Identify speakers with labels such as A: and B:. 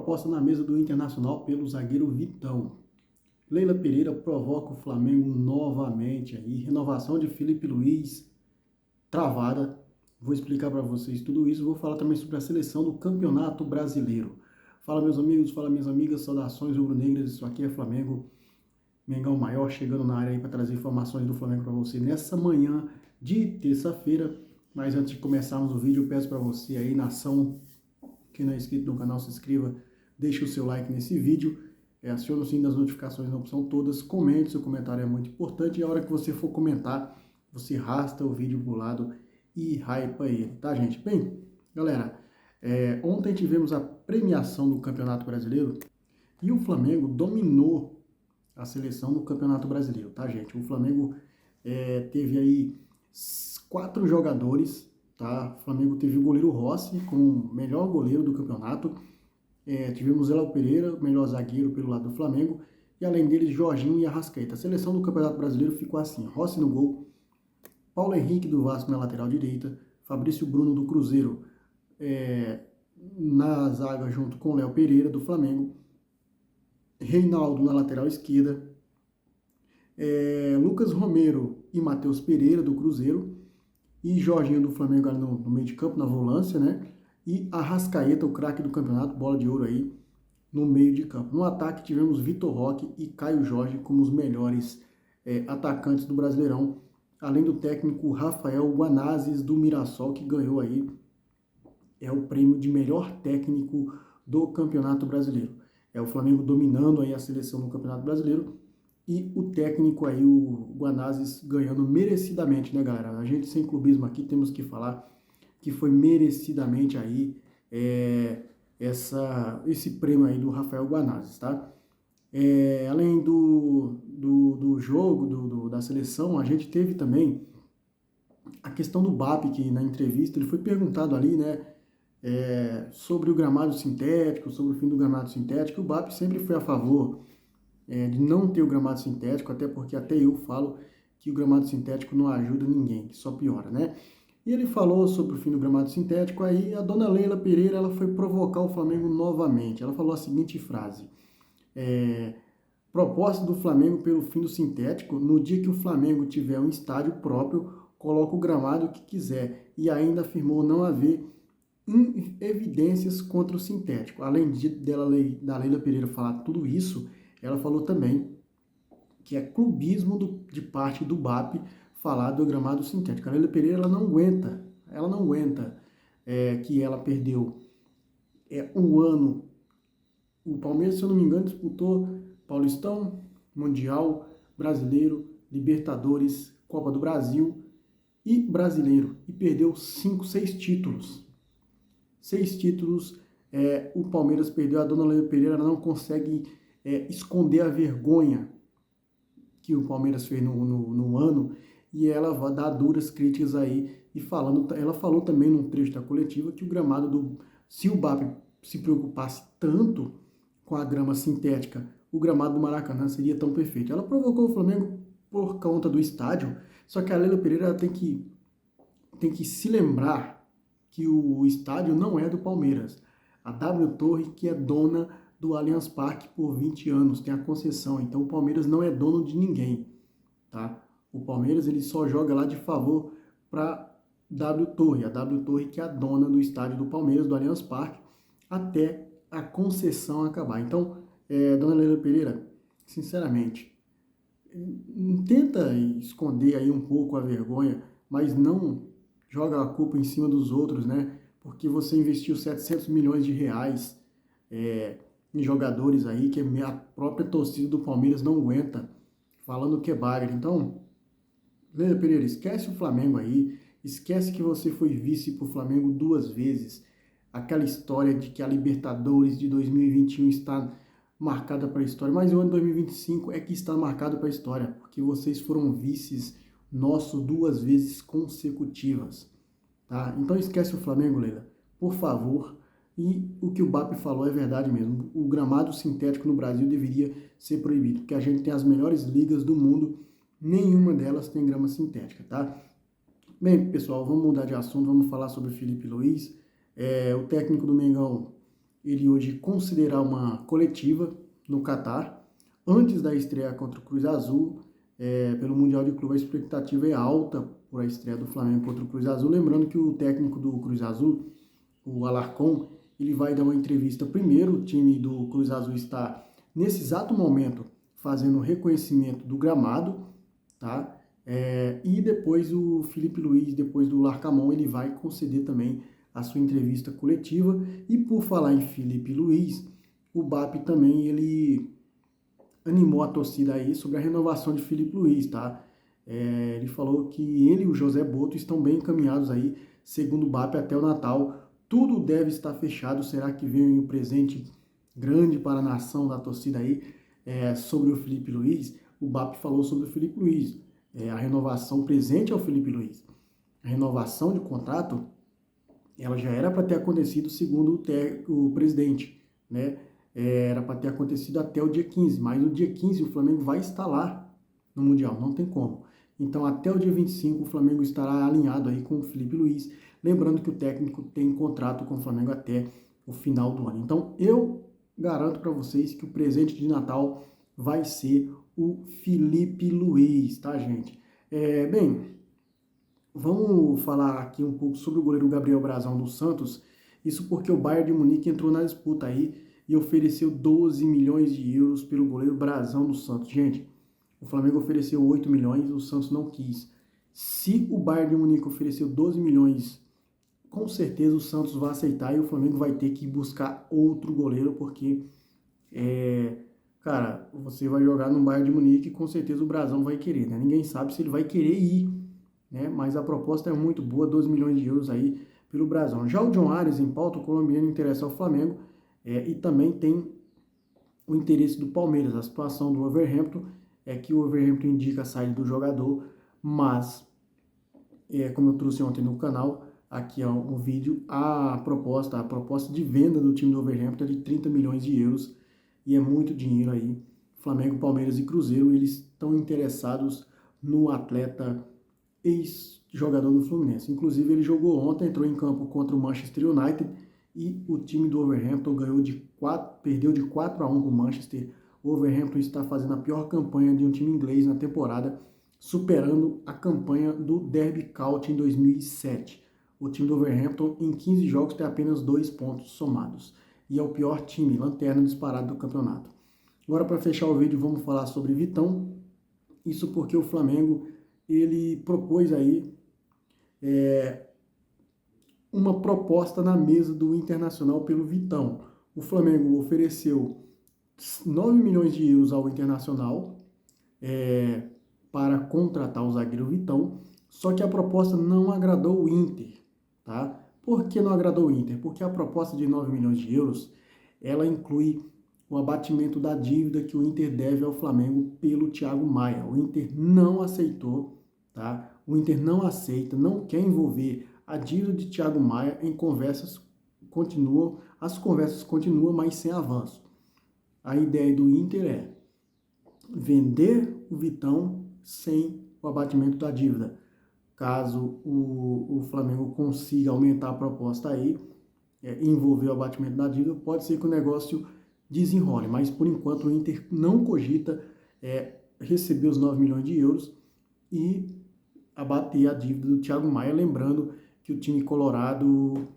A: proposta na mesa do Internacional pelo zagueiro Vitão. Leila Pereira provoca o Flamengo novamente aí. Renovação de Felipe Luiz travada. Vou explicar para vocês tudo isso. Vou falar também sobre a seleção do Campeonato Brasileiro. Fala meus amigos, fala minhas amigas, saudações rubro-negras. Isso aqui é Flamengo, Mengão Maior, chegando na área aí para trazer informações do Flamengo para você nessa manhã de terça-feira. Mas antes de começarmos o vídeo, eu peço para você aí, nação, quem não é inscrito no canal, se inscreva, deixe o seu like nesse vídeo, acione o sininho das notificações na opção todas, comente, seu comentário é muito importante, e a hora que você for comentar, você arrasta o vídeo pro lado e hypa ele, tá gente? Bem, galera, ontem tivemos a premiação do Campeonato Brasileiro e o Flamengo dominou a seleção do Campeonato Brasileiro, tá gente? O Flamengo teve aí 4 jogadores, tá? O Flamengo teve o goleiro Rossi como melhor goleiro do campeonato. Tivemos Léo Pereira, melhor zagueiro pelo lado do Flamengo. E além deles, Jorginho e Arrascaeta. A seleção do Campeonato Brasileiro ficou assim: Rossi no gol, Paulo Henrique do Vasco na lateral direita, Fabrício Bruno do Cruzeiro na zaga junto com Léo Pereira do Flamengo, Reinaldo na lateral esquerda, Lucas Romero e Matheus Pereira do Cruzeiro, e Jorginho do Flamengo ali no meio de campo, na volância, né? E Arrascaeta, o craque do campeonato, bola de ouro aí, no meio de campo. No ataque tivemos Vitor Roque e Caio Jorge como os melhores atacantes do Brasileirão, além do técnico Rafael Guanazes do Mirassol, que ganhou aí o prêmio de melhor técnico do Campeonato Brasileiro. O Flamengo dominando aí a seleção do Campeonato Brasileiro, e o técnico aí, o Guanazes, ganhando merecidamente, né, galera? A gente, sem clubismo aqui, temos que falar que foi merecidamente aí esse prêmio aí do Rafael Guanazes, tá? Além do jogo, da seleção, a gente teve também a questão do BAP, que na entrevista ele foi perguntado ali, né, sobre o gramado sintético, sobre o fim do gramado sintético. O BAP sempre foi a favor de não ter o gramado sintético, até porque até eu falo que o gramado sintético não ajuda ninguém, que só piora, né? E ele falou sobre o fim do gramado sintético, aí a dona Leila Pereira ela foi provocar o Flamengo novamente. Ela falou a seguinte frase: proposta do Flamengo pelo fim do sintético: no dia que o Flamengo tiver um estádio próprio, coloca o gramado que quiser. E ainda afirmou não haver evidências contra o sintético. Além da Leila Pereira falar tudo isso, ela falou também que é clubismo de parte do BAP falar do gramado sintético. A Leila Pereira ela não aguenta que ela perdeu um ano. O Palmeiras, se eu não me engano, disputou Paulistão, Mundial, Brasileiro, Libertadores, Copa do Brasil e Brasileiro, e perdeu 6 títulos. 6 títulos o Palmeiras perdeu. A dona Leila Pereira não consegue esconder a vergonha que o Palmeiras fez no ano, e ela vai dar duras críticas aí, e ela falou também num trecho da coletiva que o gramado se o BAP se preocupasse tanto com a grama sintética, o gramado do Maracanã seria tão perfeito. Ela provocou o Flamengo por conta do estádio, só que a Leila Pereira tem que se lembrar que o estádio não é do Palmeiras. A W Torre, que é dona do Allianz Parque por 20 anos, tem a concessão, então o Palmeiras não é dono de ninguém, tá? O Palmeiras ele só joga lá de favor para W Torre, a W Torre que é a dona do estádio do Palmeiras, do Allianz Parque, até a concessão acabar. Então, dona Leila Pereira, sinceramente, tenta esconder aí um pouco a vergonha, mas não joga a culpa em cima dos outros, né? Porque você investiu 700 milhões de reais em jogadores aí que a própria torcida do Palmeiras não aguenta, falando que é bagre. Então, Leila Pereira, esquece o Flamengo aí, esquece que você foi vice pro Flamengo 2 vezes, aquela história de que a Libertadores de 2021 está marcada para a história, mas o ano de 2025 é que está marcado para a história, porque vocês foram vices nossos 2 vezes consecutivas, tá? Então esquece o Flamengo, Leila, por favor. E o que o BAP falou é verdade mesmo. O gramado sintético no Brasil deveria ser proibido, porque a gente tem as melhores ligas do mundo, nenhuma delas tem grama sintética, tá? Bem, pessoal, vamos mudar de assunto, vamos falar sobre o Felipe Luiz. O técnico do Mengão ele hoje considerar uma coletiva no Catar, antes da estreia contra o Cruz Azul, pelo Mundial de Clube. A expectativa é alta por a estreia do Flamengo contra o Cruz Azul. Lembrando que o técnico do Cruz Azul, o Alarcón, ele vai dar uma entrevista primeiro. O time do Cruz Azul está, nesse exato momento, fazendo o reconhecimento do gramado, tá? E depois o Felipe Luiz, depois do Larcamón, ele vai conceder também a sua entrevista coletiva. E por falar em Felipe Luiz, o BAP também, ele animou a torcida aí sobre a renovação de Felipe Luiz, tá? Ele falou que ele e o José Boto estão bem encaminhados aí, segundo o BAP, até o Natal. Tudo deve estar fechado. Será que vem um presente grande para a nação da torcida aí sobre o Felipe Luiz? O BAP falou sobre o Felipe Luiz. A renovação presente ao Felipe Luiz. A renovação de contrato, ela já era para ter acontecido segundo o presidente, né? Era para ter acontecido até o dia 15, mas no dia 15 o Flamengo vai estar lá no Mundial, não tem como. Então até o dia 25 o Flamengo estará alinhado aí com o Felipe Luiz, lembrando que o técnico tem contrato com o Flamengo até o final do ano. Então eu garanto para vocês que o presente de Natal vai ser o Felipe Luiz, tá, gente? Bem, vamos falar aqui um pouco sobre o goleiro Gabriel Brazão do Santos. Isso porque o Bayern de Munique entrou na disputa aí e ofereceu 12 milhões de euros pelo goleiro Brazão do Santos. Gente, o Flamengo ofereceu 8 milhões, o Santos não quis. Se o Bayern de Munique ofereceu 12 milhões, com certeza o Santos vai aceitar e o Flamengo vai ter que buscar outro goleiro, porque, cara, você vai jogar no Bayern de Munique e com certeza o Brazão vai querer, né? Ninguém sabe se ele vai querer ir, né? Mas a proposta é muito boa, 12 milhões de euros aí pelo Brazão. Já o John Arias, em pauta, o colombiano, interessa ao Flamengo, e também tem o interesse do Palmeiras. A situação do Wolverhampton é que o Wolverhampton indica a saída do jogador, mas, como eu trouxe ontem no canal, aqui é um vídeo, a proposta de venda do time do Wolverhampton é de 30 milhões de euros, e é muito dinheiro aí. Flamengo, Palmeiras e Cruzeiro, eles estão interessados no atleta ex-jogador do Fluminense. Inclusive, ele jogou ontem, entrou em campo contra o Manchester United, e o time do Wolverhampton perdeu de 4-1 para o Manchester. O Wolverhampton está fazendo a pior campanha de um time inglês na temporada, superando a campanha do Derby County em 2007. O time do Wolverhampton, em 15 jogos, tem apenas 2 pontos somados. E é o pior time, lanterna disparado do campeonato. Agora, para fechar o vídeo, vamos falar sobre Vitão. Isso porque o Flamengo, ele propôs aí uma proposta na mesa do Internacional pelo Vitão. O Flamengo ofereceu 9 milhões de euros ao Internacional para contratar o zagueiro Vitão, só que a proposta não agradou o Inter, tá? Por que não agradou o Inter? Porque a proposta de 9 milhões de euros, ela inclui o abatimento da dívida que o Inter deve ao Flamengo pelo Thiago Maia. O Inter não aceitou, tá? O Inter não aceita, não quer envolver a dívida de Thiago Maia em conversas. As conversas continuam, mas sem avanço. A ideia do Inter é vender o Vitão sem o abatimento da dívida. Caso o Flamengo consiga aumentar a proposta aí, envolver o abatimento da dívida, pode ser que o negócio desenrole, mas por enquanto o Inter não cogita receber os 9 milhões de euros e abater a dívida do Thiago Maia, lembrando que o time colorado